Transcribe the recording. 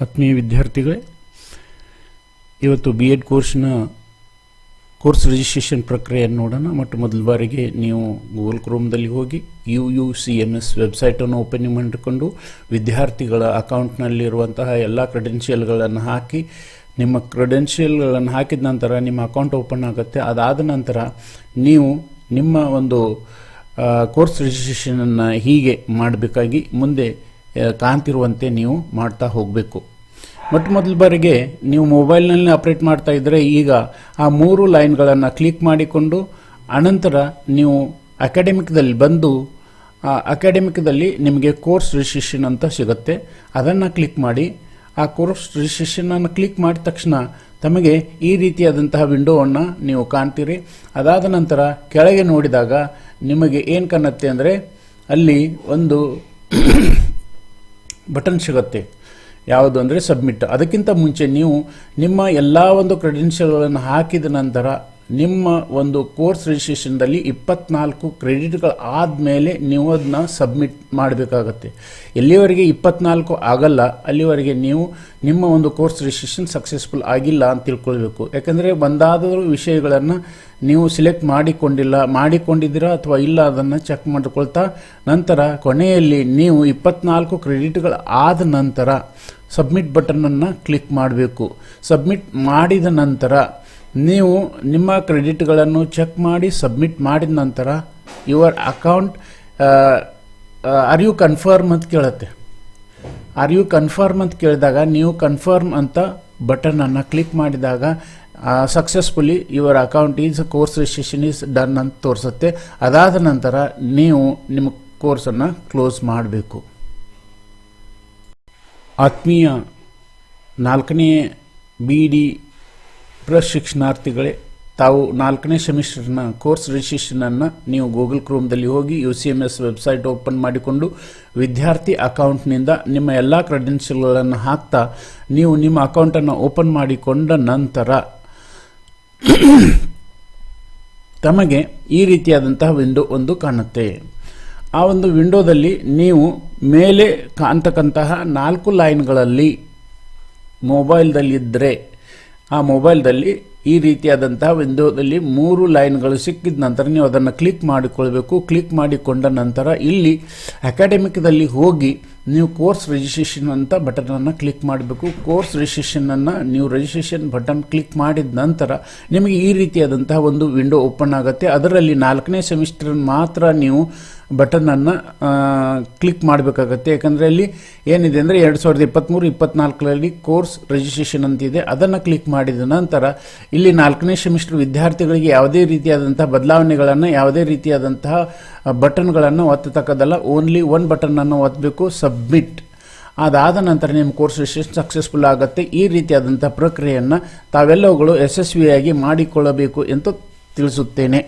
ಆತ್ಮೀಯ ವಿದ್ಯಾರ್ಥಿಗಳೇ, ಇವತ್ತು ಬಿ ಎಡ್ ಕೋರ್ಸ್ ರಿಜಿಸ್ಟ್ರೇಷನ್ ಪ್ರಕ್ರಿಯೆಯನ್ನು ನೋಡೋಣ. ಮೊದಲ ಬಾರಿಗೆ ನೀವು ಗೂಗಲ್ ಕ್ರೋಮ್ದಲ್ಲಿ ಹೋಗಿ UUCMS ವೆಬ್ಸೈಟನ್ನು ಓಪನ್ ಮಾಡಿಕೊಂಡು ವಿದ್ಯಾರ್ಥಿಗಳ ಅಕೌಂಟ್ನಲ್ಲಿರುವಂತಹ ಎಲ್ಲ ಕ್ರೆಡೆನ್ಷಿಯಲ್ಗಳನ್ನು ಹಾಕಿ, ನಿಮ್ಮ ಕ್ರೆಡೆನ್ಷಿಯಲ್ಗಳನ್ನು ಹಾಕಿದ ನಂತರ ನಿಮ್ಮ ಅಕೌಂಟ್ ಓಪನ್ ಆಗುತ್ತೆ. ಅದಾದ ನಂತರ ನೀವು ನಿಮ್ಮ ಒಂದು ಕೋರ್ಸ್ ರಿಜಿಸ್ಟ್ರೇಷನನ್ನು ಹೀಗೆ ಮಾಡಬೇಕಾಗಿ ಮುಂದೆ ಕಾಣ್ತಿರುವಂತೆ ನೀವು ಮಾಡ್ತಾ ಹೋಗಬೇಕು. ಮೊದಲ ಬಾರಿಗೆ ನೀವು ಮೊಬೈಲ್ನಲ್ಲಿ ಆಪ್ರೇಟ್ ಮಾಡ್ತಾ ಇದ್ದರೆ ಈಗ ಆ 3 ಲೈನ್ಗಳನ್ನು ಕ್ಲಿಕ್ ಮಾಡಿಕೊಂಡು ಅನಂತರ ನೀವು ಅಕಾಡೆಮಿಕ್ದಲ್ಲಿ ಬಂದು ಅಕಾಡೆಮಿಕ್ದಲ್ಲಿ ನಿಮಗೆ ಕೋರ್ಸ್ ರಿಜಿಸ್ಟ್ರೇಷನ್ ಅಂತ ಸಿಗುತ್ತೆ. ಅದನ್ನು ಕ್ಲಿಕ್ ಮಾಡಿ ಆ ಕೋರ್ಸ್ ರಿಜಿಸ್ಟ್ರೇಷನನ್ನು ಕ್ಲಿಕ್ ಮಾಡಿದ ತಕ್ಷಣ ತಮಗೆ ಈ ರೀತಿಯಾದಂತಹ ವಿಂಡೋವನ್ನು ನೀವು ಕಾಣ್ತೀರಿ. ಅದಾದ ನಂತರ ಕೆಳಗೆ ನೋಡಿದಾಗ ನಿಮಗೆ ಏನು ಕಾಣುತ್ತೆ ಅಂದರೆ ಅಲ್ಲಿ ಒಂದು ಬಟನ್ ಸಿಗುತ್ತೆ. ಯಾವುದು ಅಂದರೆ ಸಬ್ಮಿಟ್. ಅದಕ್ಕಿಂತ ಮುಂಚೆ ನೀವು ನಿಮ್ಮ ಎಲ್ಲ ಒಂದು ಕ್ರೆಡೆನ್ಷಿಯಲ್ಗಳನ್ನು ಹಾಕಿದ ನಂತರ ನಿಮ್ಮ ಒಂದು ಕೋರ್ಸ್ ರಿಜಿಸ್ಟ್ರೇಷನ್ದಲ್ಲಿ 24 ಕ್ರೆಡಿಟ್ಗಳು ಆದಮೇಲೆ ನೀವು ಅದನ್ನ ಸಬ್ಮಿಟ್ ಮಾಡಬೇಕಾಗತ್ತೆ. ಎಲ್ಲಿವರೆಗೆ 24 ಆಗಲ್ಲ ಅಲ್ಲಿವರೆಗೆ ನೀವು ನಿಮ್ಮ ಒಂದು ಕೋರ್ಸ್ ರಿಜಿಸ್ಟ್ರೇಷನ್ ಸಕ್ಸಸ್ಫುಲ್ ಆಗಿಲ್ಲ ಅಂತ ತಿಳ್ಕೊಳ್ಬೇಕು. ಯಾಕಂದರೆ ಒಂದಾದರೂ ವಿಷಯಗಳನ್ನು ನೀವು ಸಿಲೆಕ್ಟ್ ಮಾಡಿಕೊಂಡಿದ್ದೀರಾ ಅಥವಾ ಇಲ್ಲ ಅದನ್ನು ಚೆಕ್ ಮಾಡಿಕೊಳ್ತಾ ನಂತರ ಕೊನೆಯಲ್ಲಿ ನೀವು 24 ಕ್ರೆಡಿಟ್ಗಳು ಆದ ನಂತರ ಸಬ್ಮಿಟ್ ಬಟನನ್ನು ಕ್ಲಿಕ್ ಮಾಡಬೇಕು. ಸಬ್ಮಿಟ್ ಮಾಡಿದ ನಂತರ ನೀವು ನಿಮ್ಮ ಕ್ರೆಡಿಟ್ಗಳನ್ನು ಚೆಕ್ ಮಾಡಿ ಸಬ್ಮಿಟ್ ಮಾಡಿದ ನಂತರ your account are you confirm ಅಂತ ಕೇಳುತ್ತೆ. ಆರ್ ಯು ಕನ್ಫರ್ಮ್ ಅಂತ ಕೇಳಿದಾಗ ನೀವು ಕನ್ಫರ್ಮ್ ಅಂತ ಬಟನನ್ನು ಕ್ಲಿಕ್ ಮಾಡಿದಾಗ successfully your account is course registration is done ಅಂತ ತೋರಿಸುತ್ತೆ. ಅದಾದ ನಂತರ ನೀವು ನಿಮ್ಮ ಕೋರ್ಸನ್ನು ಕ್ಲೋಸ್ ಮಾಡಬೇಕು. ಆತ್ಮೀಯ 4ನೇ BD ಪ್ರಶಿಕ್ಷಣಾರ್ಥಿಗಳೇ, ತಾವು 4ನೇ ಸೆಮಿಸ್ಟರ್ನ ಕೋರ್ಸ್ ರಿಜಿಸ್ಟ್ರೇಷನನ್ನು ನೀವು ಗೂಗಲ್ ಕ್ರೋಮ್ದಲ್ಲಿ ಹೋಗಿ UCMS ವೆಬ್ಸೈಟ್ ಓಪನ್ ಮಾಡಿಕೊಂಡು ವಿದ್ಯಾರ್ಥಿ ಅಕೌಂಟ್ನಿಂದ ನಿಮ್ಮ ಎಲ್ಲ ಕ್ರೆಡೆನ್ಷಿಯಲ್ಗಳನ್ನು ಹಾಕ್ತಾ ನೀವು ನಿಮ್ಮ ಅಕೌಂಟನ್ನು ಓಪನ್ ಮಾಡಿಕೊಂಡ ನಂತರ ತಮಗೆ ಈ ರೀತಿಯಾದಂತಹ ವಿಂಡೋ ಒಂದು ಕಾಣುತ್ತೆ. ಆ ಒಂದು ವಿಂಡೋದಲ್ಲಿ ನೀವು ಮೇಲೆ ಕಾಣ್ತಕ್ಕಂತಹ 4 ಲೈನ್ಗಳಲ್ಲಿ ಮೊಬೈಲ್ದಲ್ಲಿದ್ದರೆ ಆ ಮೊಬೈಲ್ದಲ್ಲಿ ಈ ರೀತಿಯಾದಂತಹ ವಿಂಡೋದಲ್ಲಿ 3 ಲೈನ್ಗಳು ಸಿಕ್ಕಿದ ನಂತರ ನೀವು ಅದನ್ನು ಕ್ಲಿಕ್ ಮಾಡಿಕೊಳ್ಬೇಕು. ಕ್ಲಿಕ್ ಮಾಡಿಕೊಂಡ ನಂತರ ಇಲ್ಲಿ ಅಕಾಡೆಮಿಕ್ದಲ್ಲಿ ಹೋಗಿ ನೀವು ಕೋರ್ಸ್ ರಿಜಿಸ್ಟ್ರೇಷನ್ ಅಂತ ಬಟನನ್ನು ಕ್ಲಿಕ್ ಮಾಡಬೇಕು. ಕೋರ್ಸ್ ರಿಜಿಸ್ಟ್ರೇಷನನ್ನು ನೀವು ರಿಜಿಸ್ಟ್ರೇಷನ್ ಬಟನ್ ಕ್ಲಿಕ್ ಮಾಡಿದ ನಂತರ ನಿಮಗೆ ಈ ರೀತಿಯಾದಂತಹ ಒಂದು ವಿಂಡೋ ಓಪನ್ ಆಗುತ್ತೆ. ಅದರಲ್ಲಿ 4ನೇ ಸೆಮಿಸ್ಟರ್ ಮಾತ್ರ ನೀವು ಬಟನನ್ನು ಕ್ಲಿಕ್ ಮಾಡಬೇಕಾಗತ್ತೆ. ಯಾಕಂದರೆ ಅಲ್ಲಿ ಏನಿದೆ ಅಂದರೆ 2023-24ರಲ್ಲಿ ಕೋರ್ಸ್ ರಿಜಿಸ್ಟ್ರೇಷನ್ ಅಂತಿದೆ. ಅದನ್ನು ಕ್ಲಿಕ್ ಮಾಡಿದ ನಂತರ ಇಲ್ಲಿ 4ನೇ ಸೆಮಿಸ್ಟರ್ ವಿದ್ಯಾರ್ಥಿಗಳಿಗೆ ಯಾವುದೇ ರೀತಿಯಾದಂತಹ ಬದಲಾವಣೆಗಳನ್ನು ಯಾವುದೇ ರೀತಿಯಾದಂತಹ ಬಟನ್ಗಳನ್ನು ಒತ್ತತಕ್ಕದಲ್ಲ. ಓನ್ಲಿ 1 ಬಟನನ್ನು ಒತ್ತಬೇಕು, ಸಬ್ಮಿಟ್. ಅದಾದ ನಂತರ ನಿಮ್ಮ ಕೋರ್ಸ್ ರಿಜಿಸ್ಟ್ರೇಷನ್ ಸಕ್ಸಸ್ಫುಲ್ ಆಗುತ್ತೆ. ಈ ರೀತಿಯಾದಂಥ ಪ್ರಕ್ರಿಯೆಯನ್ನು ತಾವೆಲ್ಲವುಗಳು ಯಶಸ್ವಿಯಾಗಿ ಮಾಡಿಕೊಳ್ಳಬೇಕು ಎಂದು ತಿಳಿಸುತ್ತೇನೆ.